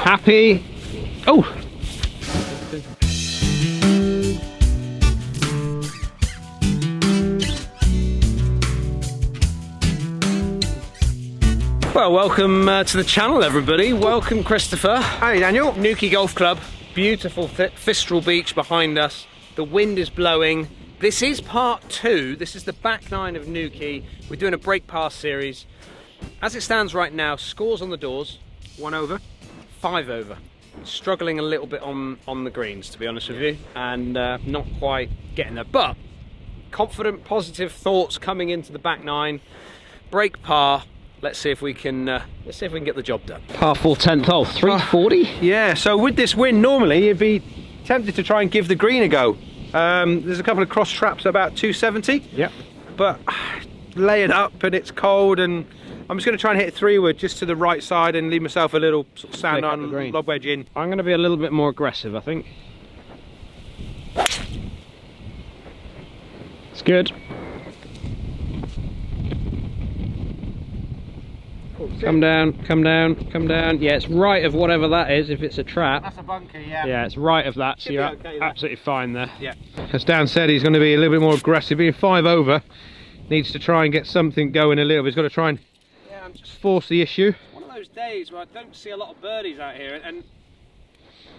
happy. Oh! Well, welcome to the channel, everybody. Welcome, Christopher. Hi, Daniel. Newquay Golf Club. Beautiful Fistral Beach behind us. The wind is blowing. This is part 2. This is the back 9 of Newquay. We're doing a break pass series. As it stands right now, scores on the doors: 1 over, 5 over. Struggling a little bit on the greens, to be honest with you, and not quite getting there. But confident, positive thoughts coming into the back 9. Break par. Let's see if we can get the job done. Par 4 10th hole, 340. Yeah. So with this wind, normally you'd be tempted to try and give the green a go. There's a couple of cross traps at about 270. Yeah. But lay it up and it's cold, and I'm just going to try and hit it 3-wood just to the right side and leave myself a little sort of sand on lob wedge in. I'm going to be a little bit more aggressive, I think. It's good. Come down, come down, come down. Yeah, it's right of whatever that is, if it's a trap. That's a bunker, yeah. Yeah, it's right of that, so you're okay, absolutely fine there. Yeah. As Dan said, he's going to be a little bit more aggressive. Being 5 over, needs to try and get something going a little bit. He's got to try and force the issue. One of those days where I don't see a lot of birdies out here, and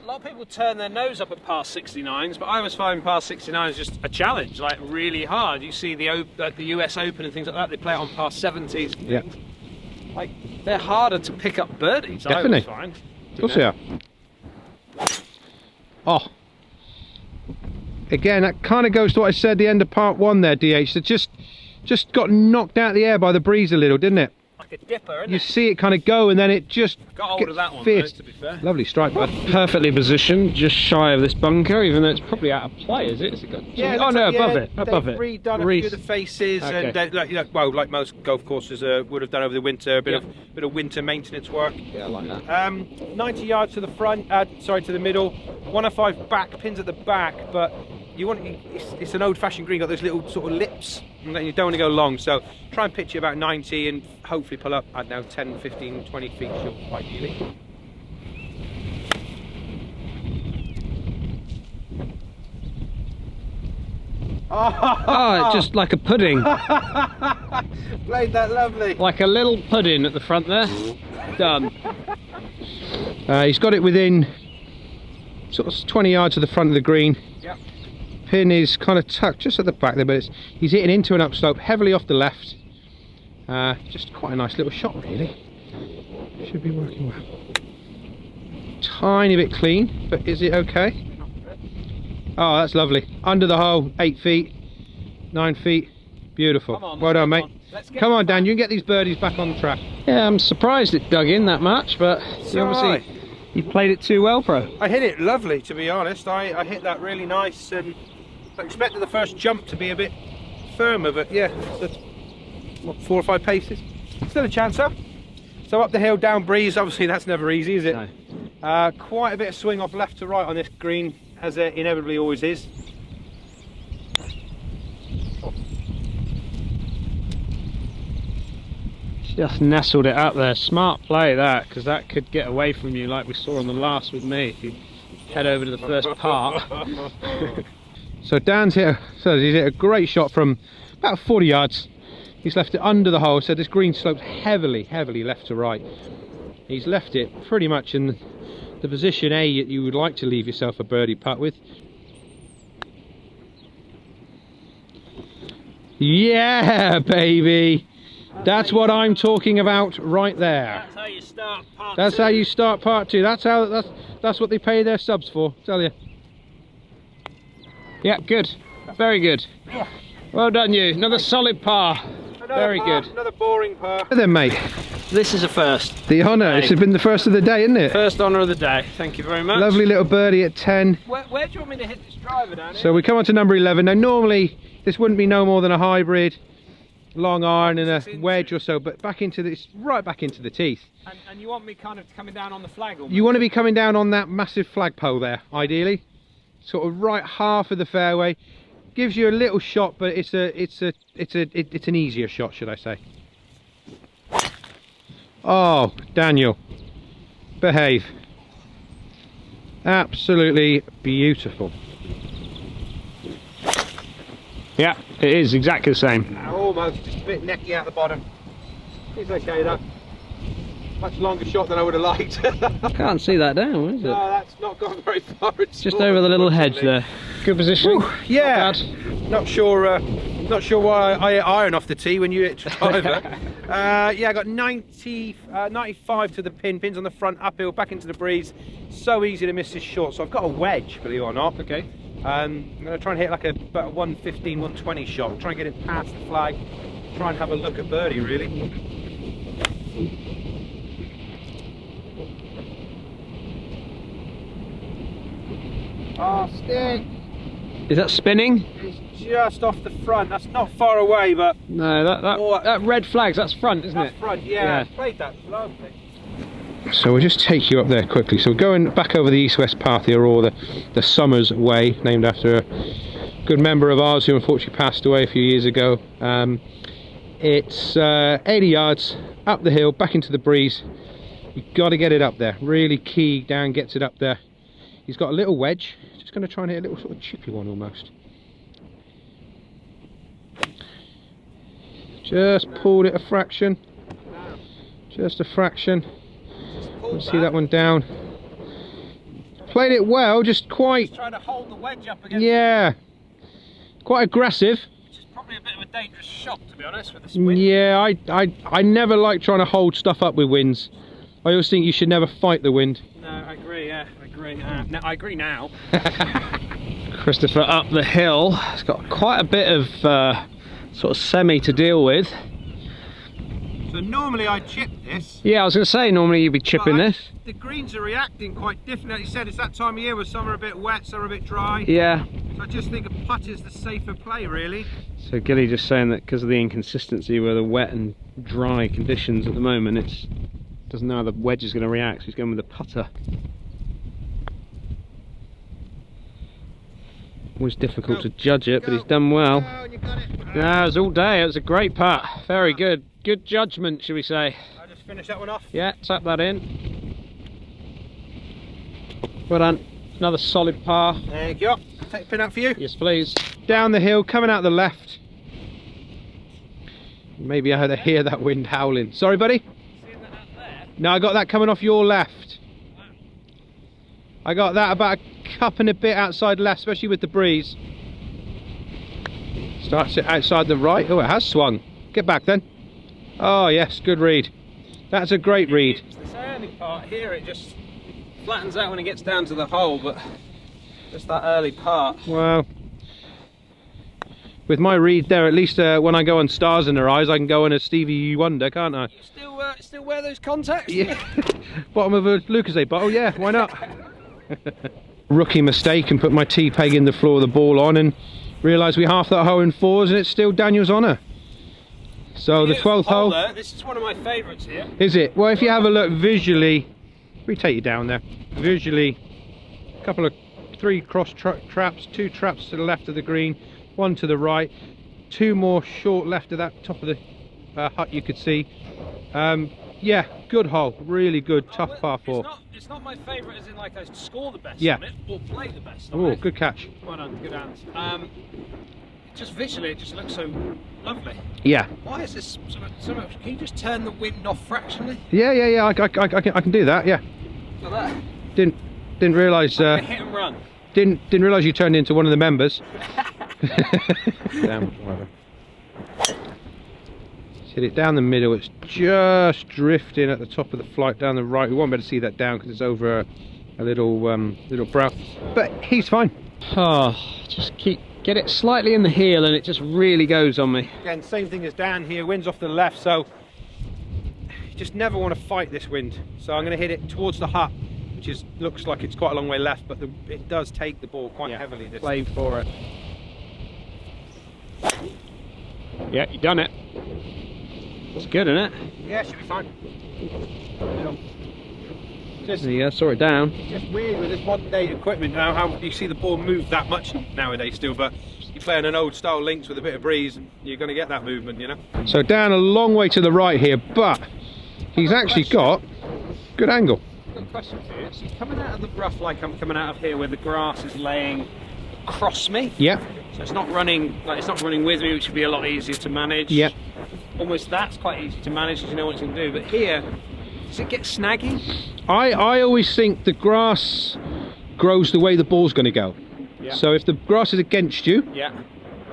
a lot of people turn their nose up at par 69s, but I was finding par 69 is just a challenge, like really hard. You see the US Open and things like that, they play it on par 70s. Yeah. Like, they're harder to pick up birdies. Definitely. I find. Of course they are. Oh. Again, that kind of goes to what I said at the end of part 1 there, DH. That just got knocked out of the air by the breeze a little, didn't it? Like a dipper, isn't You it? see it kind of go, and then it just Got hold of that one, fierce. though, to be fair. Lovely strike, bud. Perfectly positioned, just shy of this bunker, even though it's probably out of play, is it? Has it got... Yeah, oh no, above yeah, it, above it. They've redone a few of the faces, Okay. and like, you know, well, like most golf courses would have done over the winter, a bit of winter maintenance work. Yeah, I like that. 90 yards to the front, sorry, to the middle. 105 back, pins at the back, but you want it's an old-fashioned green, got those little sort of lips, and you don't want to go long, so try and pitch it about 90 and hopefully pull up, I don't know, 10, 15, 20 feet short, ideally. Oh, just like a pudding. Played that lovely. Like a little pudding at the front there. Done. He's got it within sort of 20 yards of the front of the green. Yep. Pin is kind of tucked just at the back there, but he's hitting into an upslope heavily off the left. Just quite a nice little shot, really. Should be working well. Tiny bit clean, but is it okay? Oh, that's lovely. Under the hole, 8 feet, 9 feet. Beautiful. Well done, mate. Come on, Dan, you can get these birdies back on track. Yeah, I'm surprised it dug in that much, but you played it too well, pro. I hit it lovely, to be honest. I hit that really nice, and I expected the first jump to be a bit firmer, but yeah, that's what, 4 or 5 paces. Still a chancer. So up the hill, down breeze, obviously that's never easy, is it? No. Quite a bit of swing off left to right on this green, as it inevitably always is. Just nestled it up there. Smart play that, because that could get away from you like we saw on the last with me if you head over to the first part. So Dan's he's hit a great shot from about 40 yards. He's left it under the hole, so this green slopes heavily left to right. He's left it pretty much in the position A you would like to leave yourself a birdie putt with. Yeah, baby! That's what I'm talking about right there. That's how you start part 2. That's how you start part 2. That's what they pay their subs for, tell you. Yeah, good. Very good. Well done, you. Another solid par. Very good. Another boring par. Then, mate. This is a first. The honour. This has been the first of the day, isn't it? First honour of the day. Thank you very much. Lovely little birdie at 10. Where do you want me to hit this driver down here? So we come on to number 11. Now, normally this wouldn't be no more than a hybrid, long iron and a wedge or so, but back into this, right back into the teeth. And you want me kind of coming down on the flag? Almost? You want to be coming down on that massive flagpole there, ideally. Sort of right half of the fairway. Gives you a little shot, but it's an easier shot, should I say. Oh, Daniel, behave. Absolutely beautiful. Yeah, it is exactly the same. Almost, just a bit necky out the bottom. It's okay though. Much longer shot than I would have liked. Can't see that down, is it? No, that's not gone very far. It's Just over the little hedge there. Good position. Yeah. Not sure why I iron off the tee when you hit driver. Yeah, I got 95 to the pin. Pins on the front, uphill, back into the breeze. So easy to miss this shot. So I've got a wedge, believe it or not. Okay. I'm going to try and hit like about a 115, 120 shot. Try and get it past the flag. Try and have a look at birdie, really. Oh, stick! Is that spinning? It's just off the front. That's not far away, but No, that red flag's, that's front, isn't that's it? front. Yeah, I played that lovely. So we'll just take you up there quickly. So we're going back over the east-west path here, or the Summers Way, named after a good member of ours who unfortunately passed away a few years ago. It's 80 yards up the hill, back into the breeze. You've got to get it up there. Really key. Dan gets it up there. He's got a little wedge. Just going to try and hit a little sort of chippy one almost. Just pulled it a fraction. Just a fraction. Let's see that one down. Played it well, just quite. Just trying to hold the wedge up against. Yeah. Quite aggressive. Which is probably a bit of a dangerous shot, to be honest, with this wind. Yeah, I never like trying to hold stuff up with winds. I always think you should never fight the wind. No, I agree. Yeah, I agree. No, I agree now. Christopher up the hill. It's got quite a bit of sort of semi to deal with. So normally I chip this. Yeah, I was going to say normally you'd be chipping but this. The greens are reacting quite differently. Like you said, it's that time of year where some are a bit wet, some are a bit dry. Yeah. So I just think a putt is the safer play, really. So Gilly just saying that because of the inconsistency with the wet and dry conditions at the moment, it doesn't know how the wedge is going to react, so he's going with the putter. Always difficult to judge it, but he's done well. Yeah, it was all day. It was a great putt. Very good. Good judgment, should we say. I'll just finish that one off. Yeah, tap that in. Well done. Another solid par. Thank you. Take the pin out for you. Yes, please. Down the hill, coming out the left. Maybe I hear that wind howling. Sorry, buddy? No, I got that coming off your left. I got that about a cup and a bit outside left, especially with the breeze. Starts it outside the right. Oh, it has swung. Get back then. Oh, yes, good read. That's a great read. It's the sandy part here, it just flattens out when it gets down to the hole, but just that early part. Well, with my read there, at least when I go on Stars in Her Eyes, I can go on a Stevie Wonder, can't I? You still wear those contacts? Yeah. Bottom of a Lucozade bottle, yeah, why not? Rookie mistake and put my T-peg in the floor of the ball on and realised we half that hole in fours and it's still Daniel's honour. So the 12th hole. This is one of my favourites here. Is it? Well, if you have a look visually, we take you down there. Visually, a couple of 3 cross traps, 2 traps to the left of the green, 1 to the right, 2 more short left of that top of the hut you could see. Yeah, good hole, really good, tough par 4. It's not my favourite as in like I score the best on it or play the best on Oh, it. good catch. Well done, good hands. Just visually, it just looks so lovely. Yeah. Why is this so much? Can you just turn the wind off fractionally? Yeah. I can do that. Yeah. Like that. Didn't realise. Hit and run. Didn't realise you turned into one of the members. Damn. Whatever. Hit it down the middle. It's just drifting at the top of the flight down the right. We won't be able to see that down because it's over a little brow. But he's fine. Oh, just get it slightly in the heel and it just really goes on me. Again, same thing as Dan here. Wind's off to the left, so you just never want to fight this wind. So I'm going to hit it towards the hut, which looks like it's quite a long way left, but it does take the ball quite heavily. This Play for it. Yeah, you done it. It's good, isn't it? Yeah, should be fine. Yeah, saw it down. It's just weird with this modern day equipment now how you see the ball move that much nowadays still, but you play on an old style links with a bit of breeze and you're going to get that movement, you know. So down a long way to the right here, but he's actually got good angle. question for you. So you're coming out of the rough like I'm coming out of here, where the grass is laying across me. Yeah. So it's not running with me, which would be a lot easier to manage. Yeah. Almost that's quite easy to manage because you know what you can do. But here, does it get snaggy? I always think the grass grows the way the ball's going to go. Yeah. So if the grass is against you, Yeah.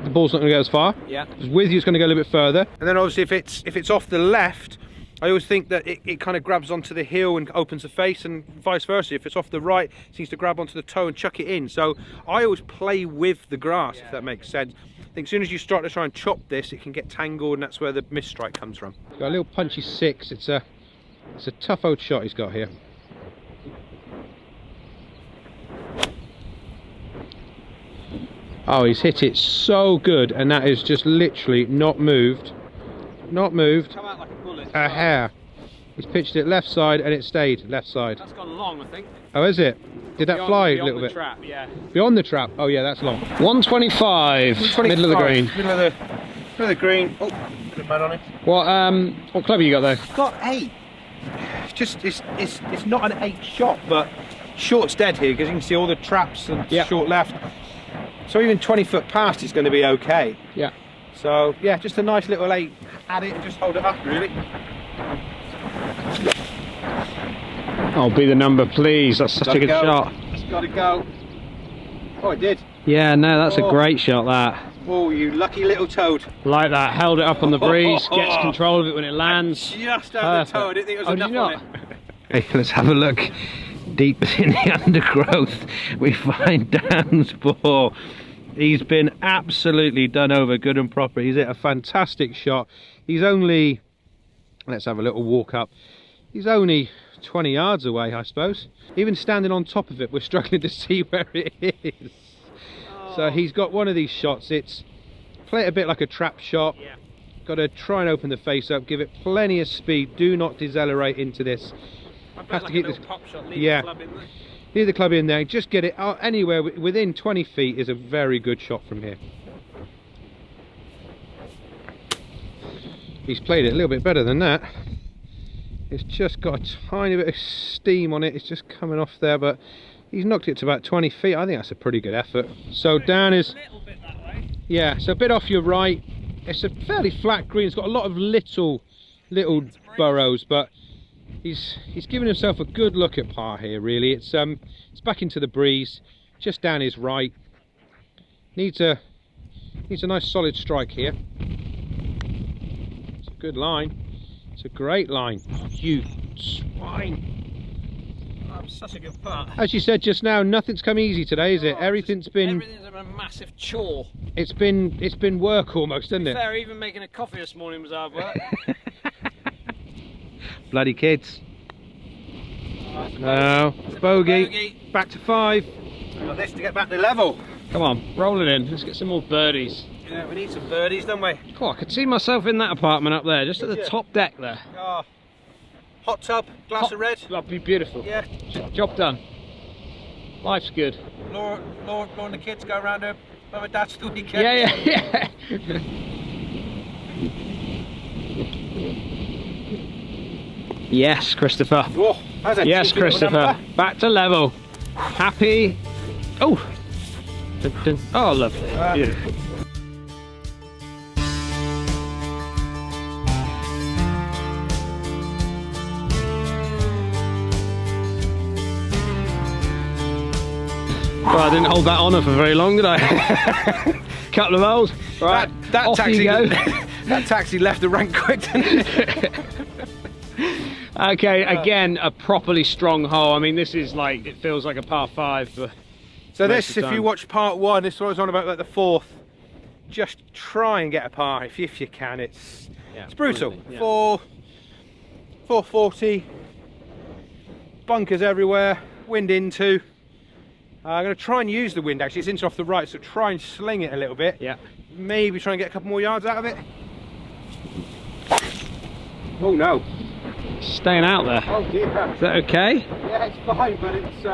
the ball's not going to go as far. Yeah. If it's with you, it's going to go a little bit further. And then obviously if it's off the left, I always think that it kind of grabs onto the heel and opens the face, and vice versa. If it's off the right, it seems to grab onto the toe and chuck it in. So I always play with the grass, if that makes sense. I think as soon as you start to try and chop this, it can get tangled, and that's where the misstrike comes from. Got a little punchy 6. It's a tough old shot he's got here. Oh, he's hit it so good, and that is just literally not moved. Not moved. Come out like a bullet. A hair. He's pitched it left side, and it stayed left side. That's gone long, I think. Oh, is it? Did that fly a beyond little the bit? Trap, yeah. Beyond the trap? Oh yeah, that's long. 125. Middle of the green. Middle of the green. Oh, bit of mud on it. What club have you got though? Got 8. It's not an 8 shot, but short's dead here because you can see all the traps and short left. So even 20 foot past is going to be okay. Yeah. So yeah, just a nice little 8. Add it and just hold it up, really. Oh, be the number, please. That's such a good shot. It's got to go. Oh, it did. Yeah, no, that's a great shot, that. Oh, you lucky little toad. Like that. Held it up on the breeze, gets control of it when it lands. Just had the toe. I didn't think there was enough on it. Hey, let's have a look. Deep in the undergrowth, we find Dan's ball. He's been absolutely done over good and proper. He's hit a fantastic shot. He's only, let's have a little walk up. He's only 20 yards away, I suppose. Even standing on top of it, we're struggling to see where it is. So he's got one of these shots. It's play it a bit like a trap shot. Yeah. Got to try and open the face up, give it plenty of speed. Do not decelerate into this. Have to keep this pop shot, leave the club in there. Leave the club in there. Just get it out anywhere within 20 feet is a very good shot from here. He's played it a little bit better than that. It's just got a tiny bit of steam on it. It's just coming off there, but he's knocked it to about 20 feet. I think that's a pretty good effort. So Dan is, a little bit that way. Yeah, so a bit off your right. It's a fairly flat green. It's got a lot of little burrows, but he's given himself a good look at par here. Really, it's back into the breeze, just down his right. Needs a nice solid strike here. It's a good line. It's a great line. Oh, you swine! Oh, such a good putt. As you said just now, nothing's come easy today, is it? Everything's been a massive chore. It's been work almost, hasn't it? Fair, even making a coffee this morning was hard work. Bloody kids. No, bogey. Back to 5. Got this to get back to level. Come on, roll it in. Let's get some more birdies. Yeah, we need some birdies, don't we? Oh, I could see myself in that apartment up there, just at the top deck there. Oh, hot tub, glass of red. That'd be beautiful. Yeah. Job done. Life's good. Laura and the kids go around her mum and dad's the weekend. Yeah. Yes, Christopher. Oh, that's a Yes, cheeky little Christopher. number. Back to level. Happy. Oh. Dun, dun. Oh, lovely. Beautiful. Well, I didn't hold that honour for very long, did I? Couple of holes. Right, That off taxi, you go. that taxi left the rank quick, didn't it? Okay, again, a properly strong hole. I mean, this is like, it feels like a par 5. But So this, if you watch part 1, this was on about like the 4th. Just try and get a par if you can. It's brutal. Yeah. 440, bunkers everywhere, wind into. I'm going to try and use the wind. Actually, it's into off the right, so try and sling it a little bit. Yeah. Maybe try and get a couple more yards out of it. Oh no. Staying out there. Oh dear. Is that okay? Yeah, it's fine, but it's.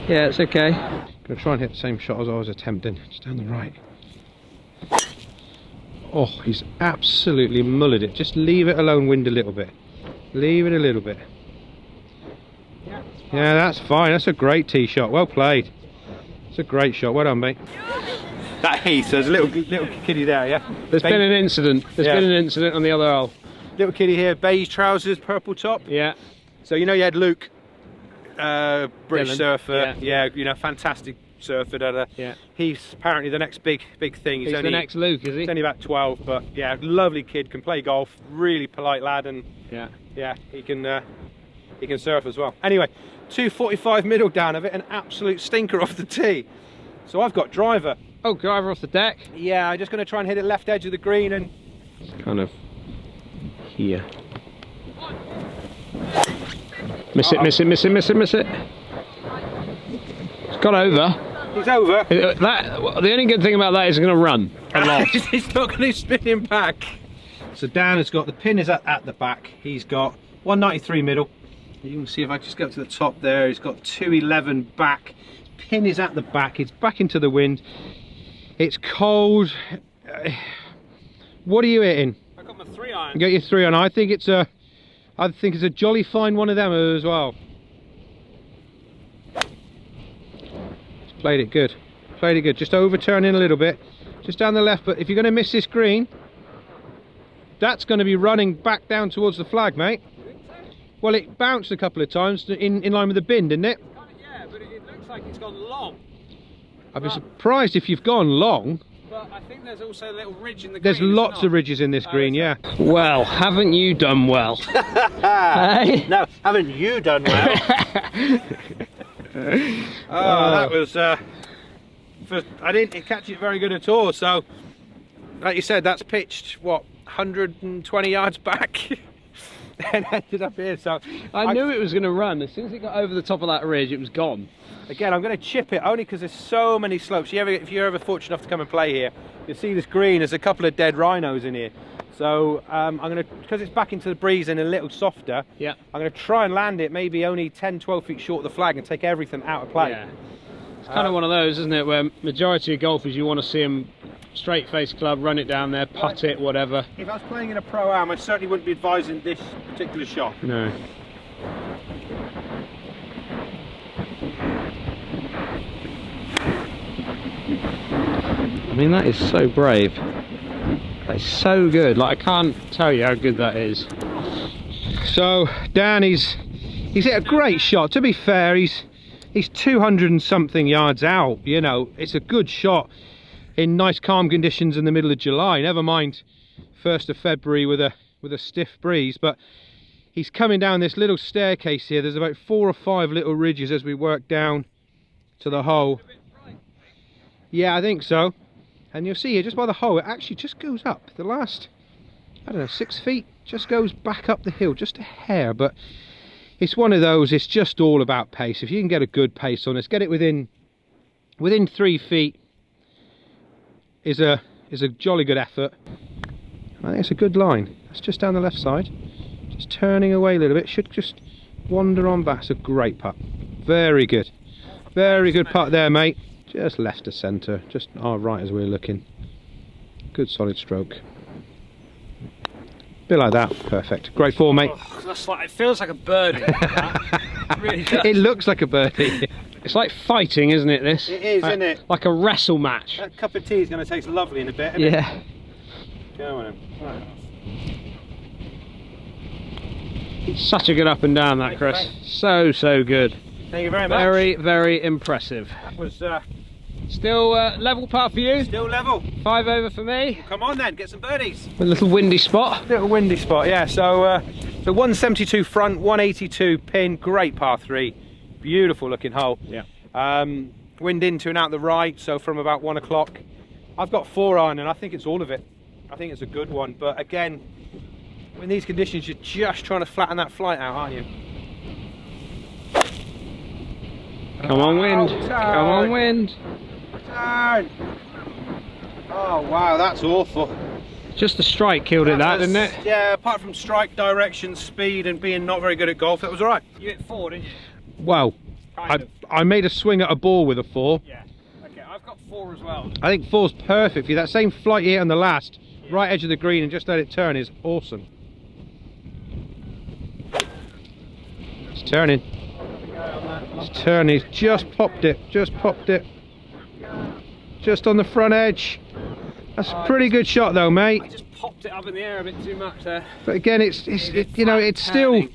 Yeah, it's okay. Gonna try and hit the same shot as I was attempting, just down the right. Oh, he's absolutely mullered it. Just leave it alone, wind a little bit. Leave it a little bit. Yeah, that's fine. That's a great tee shot. Well played. It's a great shot. Well done, mate. That Heath, there's a little kiddie there, yeah? There's been an incident. There's been an incident on the other hole. Little kiddie here, beige trousers, purple top. Yeah. So you know you had Luke, British Dylan. surfer. Yeah, you know, fantastic surfer. Yeah. He's apparently the next big thing. He's the next Luke, is he? He's only about 12, but yeah, lovely kid, can play golf, really polite lad, and yeah, he can surf as well. Anyway, 245 middle down of it, an absolute stinker off the tee. So I've got driver. Oh, driver off the deck. Yeah, I'm just going to try and hit it left edge of the green and kind of here. Miss it, miss it, miss it, miss it, miss it. It's got over. He's over. The only good thing about that is it's going to run a lot. It's not going to spin him back. So Dan has got, the pin is at the back. He's got 193 middle. You can see if I just go up to the top there, he's got 211 back. Pin is at the back, it's back into the wind. It's cold. What are you hitting? I got my 3-iron. You got your 3-iron. I think it's a jolly fine one of them as well. Played it good. Played it good. Just overturning a little bit. Just down the left, but if you're going to miss this green, that's going to be running back down towards the flag, mate. Well, it bounced a couple of times in line with the bin, didn't it? Yeah, but it looks like it's gone long. I'd be surprised if you've gone long. But I think there's also a little ridge in the green. There's lots of ridges in this green, yeah. Well, haven't you done well? Hey? No, haven't you done well? That was... I didn't catch it very good at all, so... Like you said, that's pitched, what, 120 yards back? And ended up here, so... I knew it was going to run. As soon as it got over the top of that ridge, it was gone. Again, I'm going to chip it only because there's so many slopes. If you're ever fortunate enough to come and play here, you'll see this green, there's a couple of dead rhinos in here. So I'm going to, because it's back into the breeze and a little softer, yeah, I'm going to try and land it maybe only 10-12 feet short of the flag and take everything out of play. Yeah. It's kind of one of those, isn't it, where majority of golfers, you want to see them straight face club, run it down there, putt it, whatever. If I was playing in a pro-am, I certainly wouldn't be advising this particular shot. No. I mean, that is so brave. That's so good. Like, I can't tell you how good that is. So Dan, he's hit a great shot. To be fair, he's 200 and something yards out. You know, it's a good shot in nice calm conditions in the middle of July. Never mind 1st of February with a stiff breeze. But he's coming down this little staircase here. There's about 4 or 5 little ridges as we work down to the hole. Yeah, I think so. And you'll see here, just by the hole, it actually just goes up. The last, I don't know, 6 feet, just goes back up the hill, just a hair. But it's one of those, it's just all about pace. If you can get a good pace on this, get it within 3 feet is a jolly good effort. I think it's a good line. That's just down the left side. Just turning away a little bit, should just wander on back. It's a great putt. Very good. Very good putt there, mate. Just left to centre, just right as we're looking. Good solid stroke. Bit like that, perfect. Great form, mate. Oh, that's like, it feels like a birdie. It really does. It looks like a birdie. It's like fighting, isn't it, this? It is, isn't it? Like a wrestle match. That cup of tea is going to taste lovely in a bit, isn't it? Yeah. Go on. Right. Such a good up and down, that, Chris. So good. Thank you very much. Very impressive. That was Still level par for you. still level. 5 over for me. Come on then, get some birdies. A little windy spot. Little windy spot, yeah. So 172 front, 182 pin, great par 3. Beautiful looking hole. Yeah. Wind into and out the right, so from about 1 o'clock. I've got 4-iron and I think it's all of it. I think it's a good one, but again, in these conditions, you're just trying to flatten that flight out, aren't you? Come on, wind. Come on, wind. Turn. Oh wow, that's awful. Just the strike killed it, that, was, didn't it? Yeah, apart from strike, direction, speed and being not very good at golf, that was alright. You hit 4, didn't you? Well, I made a swing at a ball with a 4. Yeah. Okay, I've got 4 as well. I think 4's perfect for you. That same flight you hit on the last, right edge of the green and just let it turn is awesome. It's turning. He's turned, he's just popped it, just on the front edge. That's a pretty good shot though, mate. I just popped it up in the air a bit too much there. But again, it's you know, it's still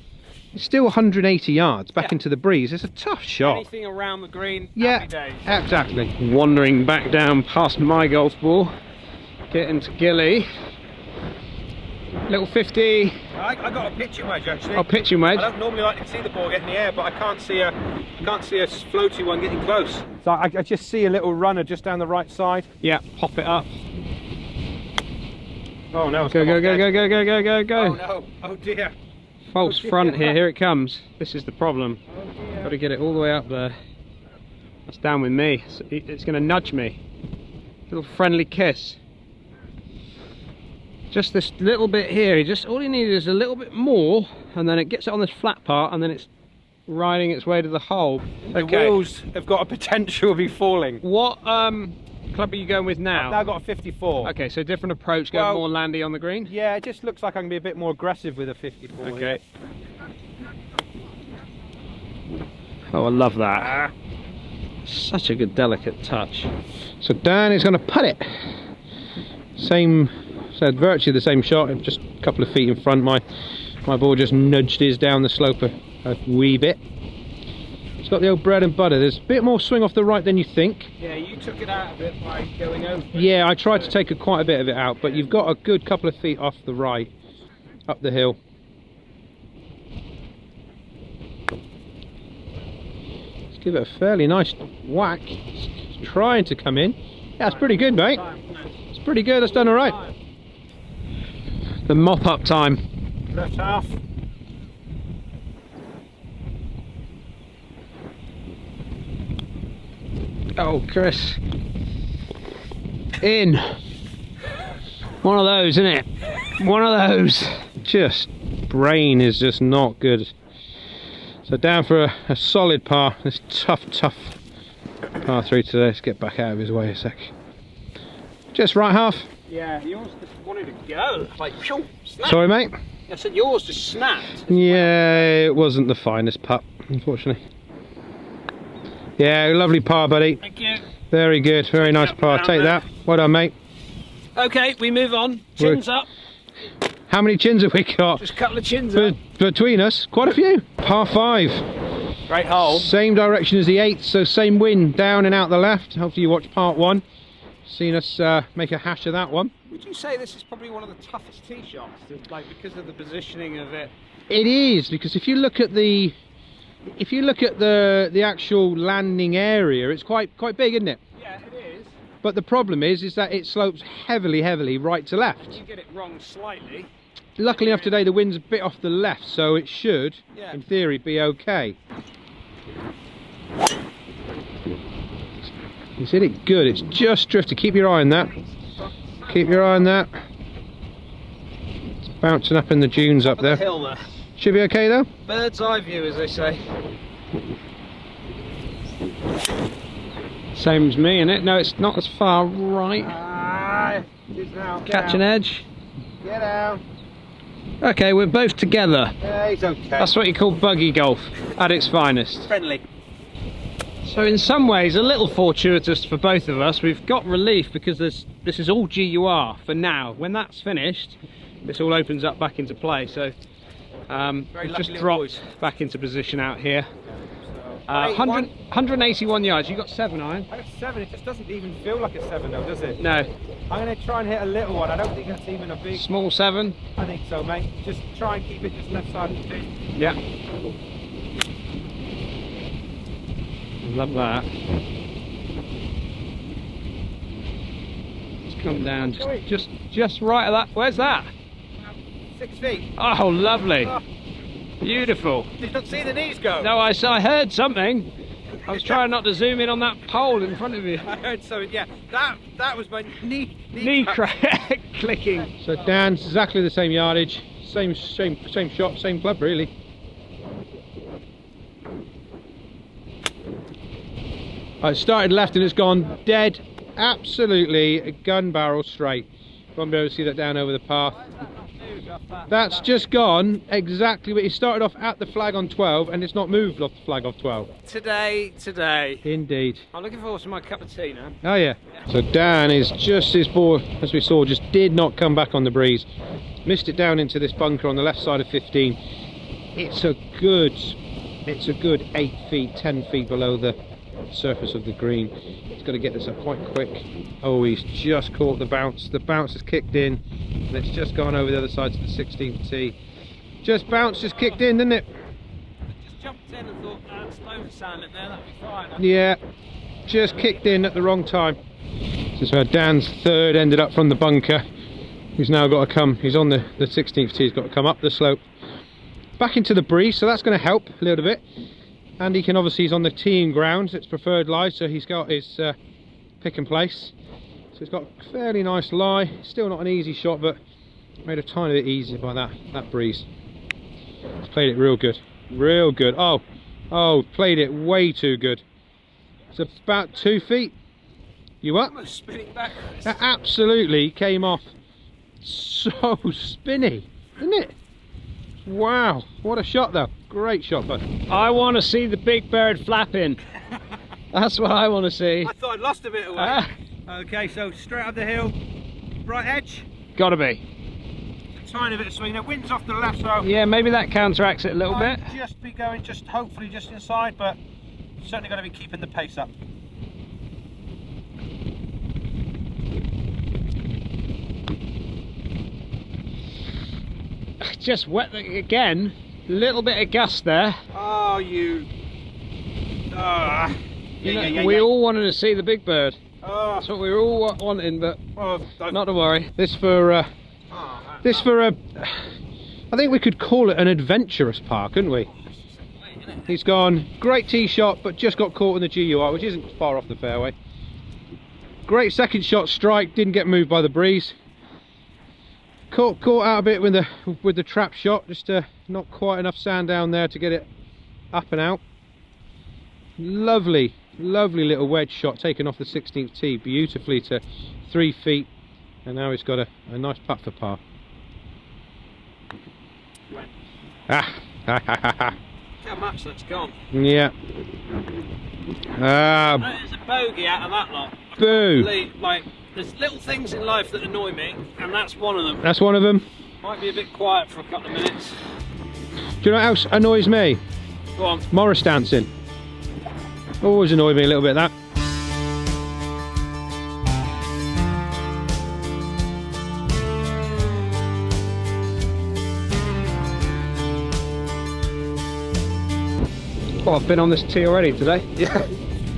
180 yards back Yeah. into the breeze. It's a tough shot. Anything around the green, Yeah, happy days. exactly. Wandering back down past my golf ball, getting to Gilly. Little 50. I got a pitching wedge actually. Oh, pitching wedge. I don't normally like to see the ball get in the air, but I can't see a floaty one getting close. So I just see a little runner just down the right side. Yeah, pop it up. Oh no! It's Go, come go, off go, dead. go, go, go, go, go, Oh go. no! Oh dear! False front here it comes. This is the problem. Got to get it all the way up there. That's down with me. It's going to nudge me. Little friendly kiss. Just this little bit here. All you need is a little bit more, and then it gets it on this flat part, and then it's riding its way to the hole. The wheels have got a potential of be falling. What club are you going with now? I've now got a 54. Okay, so different approach, go Well, more landy on the green? Yeah, it just looks like I can be a bit more aggressive with a 54. Okay. Oh, I love that. Such a good delicate touch. So Dan is going to putt it. Same, said virtually the same shot, just a couple of feet in front. My ball just nudged his down the slope a wee bit. It's got the old bread and butter. There's a bit more swing off the right than you think. Yeah, you took it out of it by going over. Yeah, I tried to take quite a bit of it out, but you've got a good couple of feet off the right, up the hill. Let's give it a fairly nice whack. It's trying to come in. Yeah, it's pretty good, mate. It's pretty good. That's done all right. The mop up time. Left half. Oh, Chris. In. One of those, isn't it? One of those. Just brain is just not good. So down for a solid par. This tough par 3 today. Let's get back out of his way a sec. Just right half. Yeah, yours just wanted to go. Like, phew, snap. Sorry, mate. I said yours just snapped. Yeah, it wasn't the finest putt, unfortunately. Yeah, lovely par, buddy. Thank you. Very good, very nice par. Take that. Well done, mate. Okay, we move on. Chins up. How many chins have we got? Just a couple of chins up. Between us? Quite a few. Par 5. Great hole. Same direction as the 8th, so same wind, down and out the left. Hopefully you watched part 1. Seen us make a hash of that one. Would you say this is probably one of the toughest tee shots, like because of the positioning of it? It is, because if you look at the actual landing area, it's quite big, isn't it? Yeah, it is. But the problem is that it slopes heavily right to left. You get it wrong slightly. Luckily enough today the wind's a bit off the left, so it should, Yeah. in theory, be okay. He's hit it good, it's just drifted. Keep your eye on that. Keep your eye on that. It's bouncing up in the dunes up there. Hill there. Should be okay though. Bird's eye view, as they say. Same as me, innit? No, it's not as far right. Catch an edge. Get out. Okay, we're both together. Yeah, he's okay. That's what you call buggy golf at its finest. Friendly. So in some ways a little fortuitous for both of us. We've got relief because this is all GUR for now. When that's finished, this all opens up back into play. So we've just dropped back into position out here. 181 yards. You got 7 iron? I got 7. It just doesn't even feel like a 7 though, does it? No. I'm going to try and hit a little one. I don't think that's even a big... Small 7? I think so, mate. Just try and keep it just left side of the tee. Yeah. Love that. Just come down, just right at that. Where's that? 6 feet. Oh, lovely. Oh. Beautiful. Did you not see the knees go? No, I heard something. I was trying not to zoom in on that pole in front of you. I heard something, yeah. That was my Knee clicking. So Dan's exactly the same yardage, same shot, same club really. I started left and it's gone dead, absolutely a gun barrel straight. Won't be able to see that down over the path. That's just gone exactly what he started off at the flag on 12 and it's not moved off the flag off 12. Today. Indeed. I'm looking forward to my cup of tea now. Oh yeah. So Dan is just, his ball, as we saw, just did not come back on the breeze. Missed it down into this bunker on the left side of 15. It's a good 8 feet, 10 feet below the surface of the green. He's got to get this up quite quick. Oh, he's just caught the bounce. The bounce has kicked in and it's just gone over the other side to the 16th tee. Just bounce, just kicked in, didn't it? Just jumped in and thought, that's loads of sand in there, that'd be fine. Yeah, just kicked in at the wrong time. This is where Dan's third ended up from the bunker. He's now got to come, he's on the 16th tee, he's got to come up the slope back into the breeze, so that's going to help a little bit. And he can obviously, he's on the teeing ground, it's preferred lie, so he's got his pick and place. So he's got a fairly nice lie. Still not an easy shot, but made a tiny bit easier by that breeze. He's played it real good, real good. Oh, played it way too good. It's about 2 feet. You up? Almost spinning backwards. That absolutely came off so spinny, isn't it? Wow, what a shot though. Great shot, bud. I want to see the big bird flapping. That's what I want to see. I thought I'd lost a bit away. Okay, so straight up the hill, right edge. Gotta be. Tiny bit of swing. The wind's off the left, so Yeah, maybe that counteracts it a little bit. just be going, just hopefully just inside, but certainly going to be keeping the pace up. Just wet again. Little bit of gust there. Oh, you. We all wanted to see the big bird. Oh, That's what we were all wanting, but not to worry. This for a I think we could call it an adventurous par, couldn't we? He's gone, great tee shot, but just got caught in the GUR, which isn't far off the fairway. Great second shot strike, didn't get moved by the breeze. Caught out a bit with the trap shot, just not quite enough sand down there to get it up and out. Lovely little wedge shot taken off the 16th tee beautifully to 3 feet, and now he's got a nice putt for par. How much that's gone. Yeah. There's a bogey out of that lot. Boo. Like, there's little things in life that annoy me, and that's one of them. That's one of them. Might be a bit quiet for a couple of minutes. Do you know what else annoys me? Go on. Morris dancing. Always annoyed me a little bit, that. Oh, I've been on this tee already today. Yeah.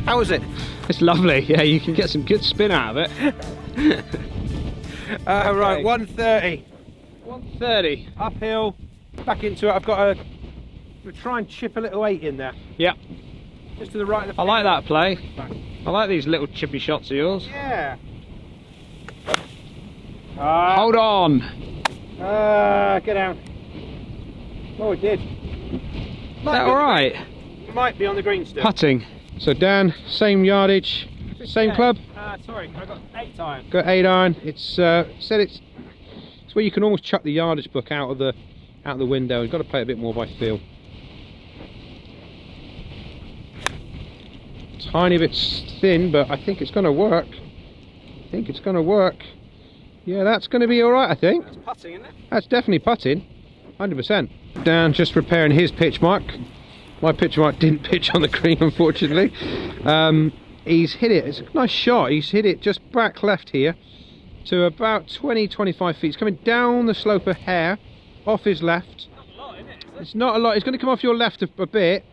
How was it? It's lovely. Yeah, you can get some good spin out of it. Right, 130. 130. Uphill, back into it. I've got to try and chip a little 8 in there. Yeah. Just to the right of the I like that play. I like these little chippy shots of yours. Yeah. Hold on. Get down. Oh, it did. Is that alright? Might be on the green still. Putting. So Dan, same yardage, same club. Sorry, I got 8 iron. Got 8 iron. It's said it's where you can almost chuck the yardage book out of the window. You've got to play a bit more by feel. Tiny bit thin, but I think it's going to work. Yeah, that's going to be all right. I think. That's putting, isn't it? That's definitely putting, 100%. Dan just repairing his pitch mark. My pitch mark didn't pitch on the green, unfortunately. He's hit it. It's a nice shot. He's hit it just back left here to about 20-25 feet. It's coming down the slope a hair off his left. Not a lot, is it? It's not a lot. It's going to come off your left a bit,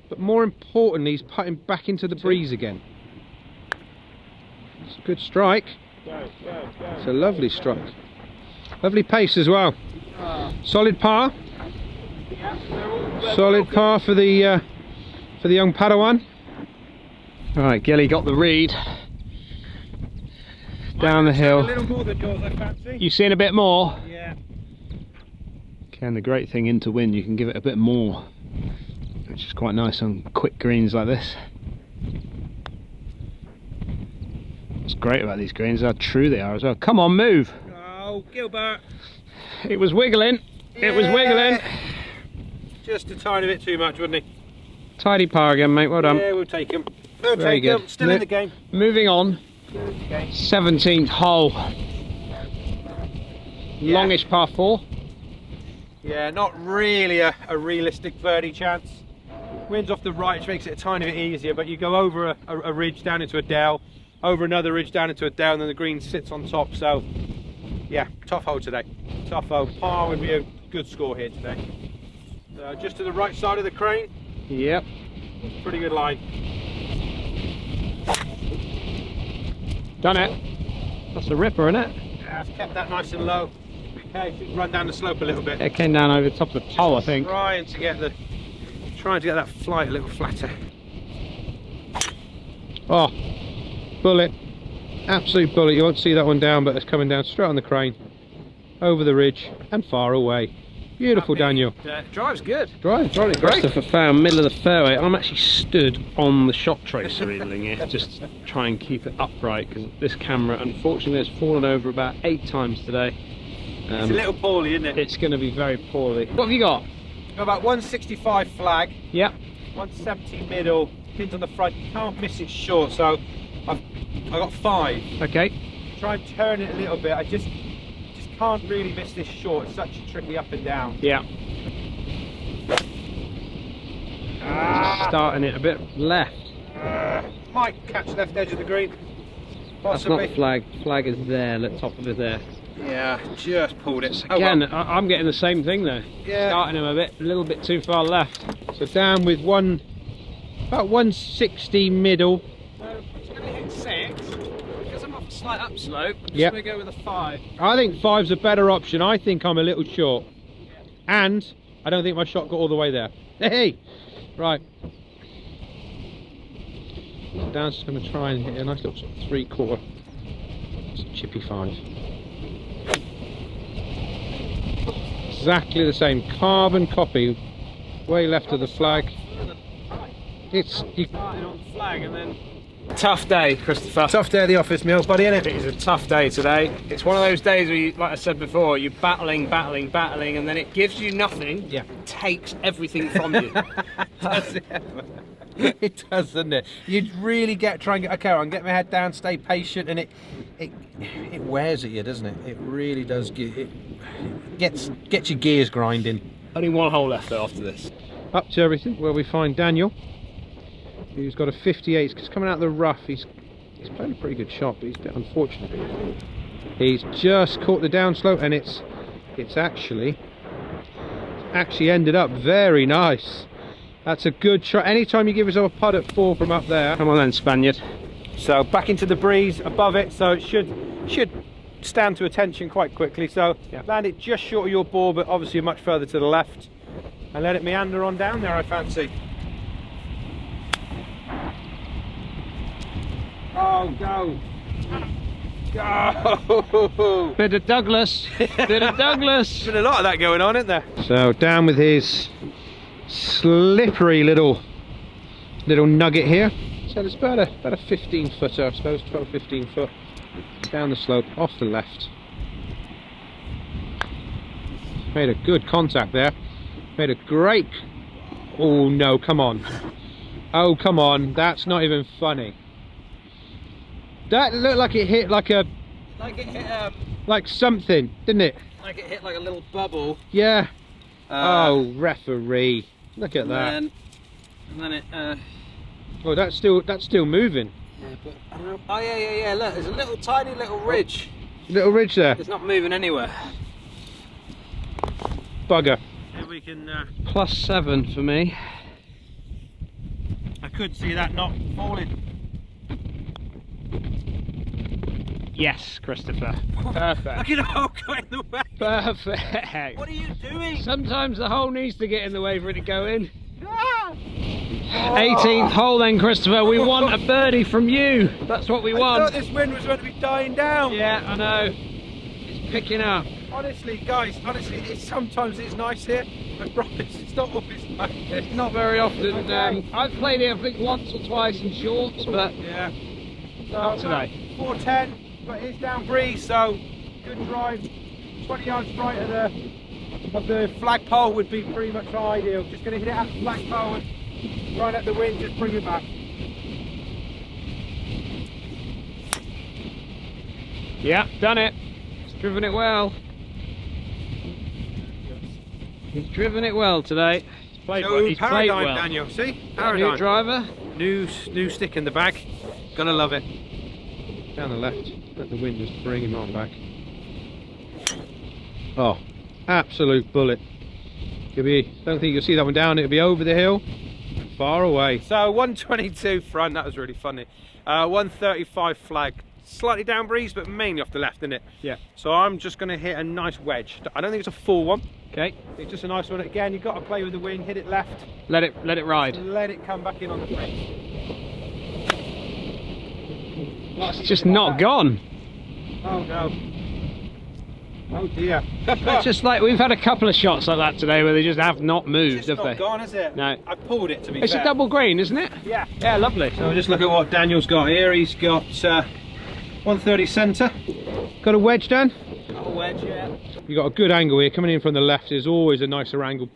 but more importantly, he's putting back into the breeze again. It's a good strike. It's a lovely strike. Lovely pace as well. Solid par. Solid par for the young Padawan. Alright, Gilly got the read. Down the A hill. little more than yours, I fancy. You seen a bit more? Yeah. And the great thing into wind, you can give it a bit more, which is quite nice on quick greens like this. What's great about these greens, how true they are as well. Come on, move! Oh, Gilbert. It was wiggling. It was wiggling. Just a tiny bit too much, wouldn't he? Tidy par again, mate. Well done. Yeah, we'll take him. We'll Very take good. him. Still in the game. Moving on. 17th hole. Longish par 4. Yeah, not really a realistic birdie chance. Wind's off the right, which makes it a tiny bit easier, but you go over a ridge down into a dell, over another ridge down into a dell, and then the green sits on top. So yeah, tough hole today. Tough hole. Par would be a good score here today. Just to the right side of the crane. Yep. Pretty good line. Done it. That's a ripper, isn't it? Yeah, it's kept that nice and low. Okay, so you can run down the slope a little bit. It came down over the top of the pole, I think. Trying to get that flight a little flatter. Oh, bullet. Absolute bullet. You won't see that one down, but it's coming down straight on the crane, over the ridge and far away. Beautiful, Daniel. Drive's good. Drive it great. Christopher found middle of the fairway. I'm actually stood on the shot tracer reeling here, just to try and keep it upright, because this camera, unfortunately, has fallen over about 8 times today. It's a little poorly, isn't it? It's going to be very poorly. What have you got? Got about 165 flag, Yep. 170 middle, pins on the front. You can't miss it short, so I got 5. Okay. Try and turn it a little bit. I just can't really miss this short. It's such a tricky up and down. Yeah. Starting it a bit left. Might catch left edge of the green. That's not Possibly. the flag. Flag is there. The top of it there. Yeah, just pulled it. Again, Oh, well. I'm getting the same thing though. Yeah. Starting him a little bit too far left. So down with about 160 middle. So it's going to hit 6. Because I'm off a slight upslope, I'm Yep. going to go with a 5. I think 5's a better option. I think I'm a little short, and I don't think my shot got all the way there. Hey, right. So Dan's just going to try and hit a nice little sort of 3/4. It's a chippy 5. Exactly the same, carbon copy, way left of the flag. It's Starting on the flag and then... Tough day, Christopher. Tough day at the office, Mills, buddy, innit? It is a tough day today. It's one of those days where, you, like I said before, you're battling, and then it gives you nothing. Yeah. Takes everything from you. It does, doesn't it? You'd really try and get, okay, I'll get my head down, stay patient, and it wears at you, doesn't it? It really does. It gets your gears grinding. Only one hole left though after this. up to everything, where we find Daniel, who's got a 58. He's coming out of the rough. He's played a pretty good shot, but he's a bit unfortunate. He's just caught the downslope, and it's actually ended up very nice. That's a good shot. Anytime you give yourself a putt at 4 from up there. Come on then, Spaniard. So back into the breeze above it, so it should stand to attention quite quickly. So land it just short of your ball, but obviously much further to the left, and let it meander on down there, I fancy. Oh, go! Go! Bit of Douglas. Bit of Douglas. Been a lot of that going on, isn't there? So down with his slippery little nugget here. So it's about a 15 footer, I suppose, 12, 15 foot down the slope, off the left. Made a good contact there. Made a great. Oh no! Come on! Oh come on! That's not even funny. That looked like it hit like a. Like it hit like something, didn't it? like it hit like a little bubble. Yeah. Oh, referee! Look at that. And then it. Oh, that's still moving. Yeah, but oh yeah. Look, there's a little tiny little ridge. Little ridge there. It's not moving anywhere. Bugger. If we can. +7 for me. I could see that not falling. Yes, Christopher. Perfect. Look at the hole going the way. Perfect. What are you doing? Sometimes the hole needs to get in the way for it to go in. 18th hole then, Christopher. We want a birdie from you. That's what we I want. thought this wind was going to be dying down. Yeah, I know. It's picking up. Honestly, guys, sometimes it's nice here, but promise, it's not always nice here. Not very often. I've played here, I think, once or twice in shorts, but Yeah. not today. 410, but it's down breeze, so good drive. 20 yards right of the flagpole would be pretty much ideal. Just going to hit it at the flagpole and right at the wind, just bring it back. Yeah, done it. He's driven it well. He's driven it well today. He's played well. He's played paradigm, well. Daniel, see? New Paradigm. driver. New stick in the bag. Gonna love it. Down the left, let the wind just bring him on back. Oh, absolute bullet. Don't think you'll see that one down, it'll be over the hill, far away. So 122 front, that was really funny. 135 flag, slightly down breeze, but mainly off the left, isn't it? Yeah. So I'm just going to hit a nice wedge. I don't think it's a full one. Okay. It's just a nice one. Again, you've got to play with the wind, hit it left. Let it ride. Let it come back in on the breeze. It's just not gone. Oh no. Oh dear. It's just like we've had a couple of shots like that today where they just have not moved, It's have not they? gone, is it? No. I pulled it to be It's fair. a double green, isn't it? Yeah. Yeah, lovely. So just look at what Daniel's got here. He's got 130 centre. Got a wedge, Dan? Got a wedge, yeah. You got a good angle here, coming in from the left is always a nicer angle.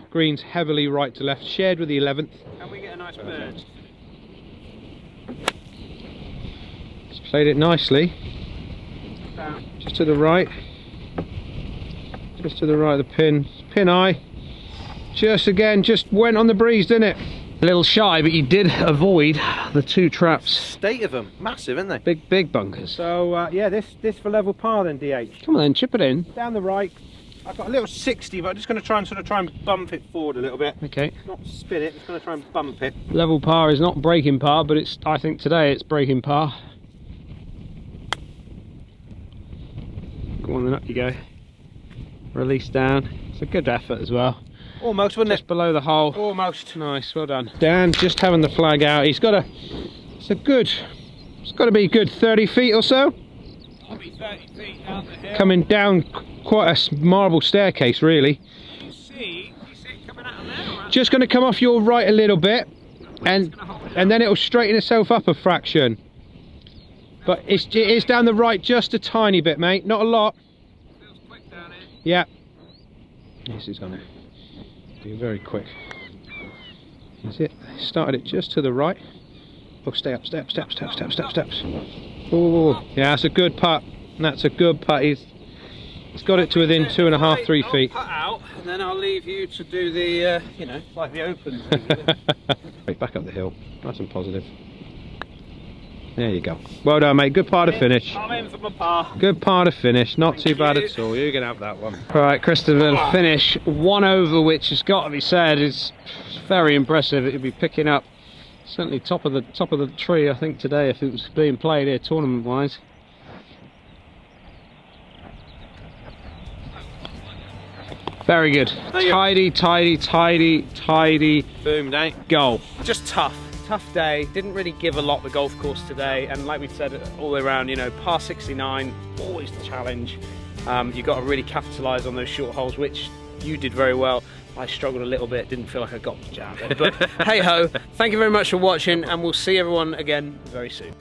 Green's heavily right to left, shared with the 11th. Can we get a nice bird? He's played it nicely. Just to the right. Just to the right of the pin eye. Just went on the breeze, didn't it? A little shy, but you did avoid the two traps. State of them, massive, isn't they? Big bunkers. So yeah, this for level par then, DH. Come on then, chip it in. Down the right, I've got a little 60, but I'm just going to try and bump it forward a little bit. Okay. Not spin it, just going to try and bump it. Level par is not breaking par, but I think today it's breaking par. Go on then, up you go. Release down. It's a good effort as well. Almost, wasn't Just below the hole. Almost. Nice, well done. Dan just having the flag out. It's got to be a good 30 feet or so. Probably 30 feet down the hill. Coming down quite a marble staircase, really. You see it coming out of there? Just going to come off your right a little bit, and then it'll straighten itself up a fraction. But it is down the right just a tiny bit, mate. Not a lot. Feels quick down here. Yeah. This is going to be very quick. Is it? Started it just to the right. Oh, stay up, steps. Oh, yeah, that's a good putt. That's a good putt. He's got it to within 2.5, 3 feet. I'll putt out, and then I'll leave you to do the, like the Opens. Right, back up the hill. Nice and positive. There you go. Well done, mate. Good par to finish. I'm in for my par. Good par to finish. Not too bad you. at all. You can have that one. Right, Christopher, finish 1 over, which has got to be said is very impressive. It'll be picking up certainly top of the tree, I think, today if it was being played here tournament wise. Very good. Tidy. Boom, day. Goal. Just tough day. Didn't really give a lot the golf course today, and like we said all the way around, par 69, always the challenge. You've got to really capitalise on those short holes, which you did very well. I struggled a little bit, didn't feel like I got the jab in, but hey ho, thank you very much for watching, and we'll see everyone again very soon.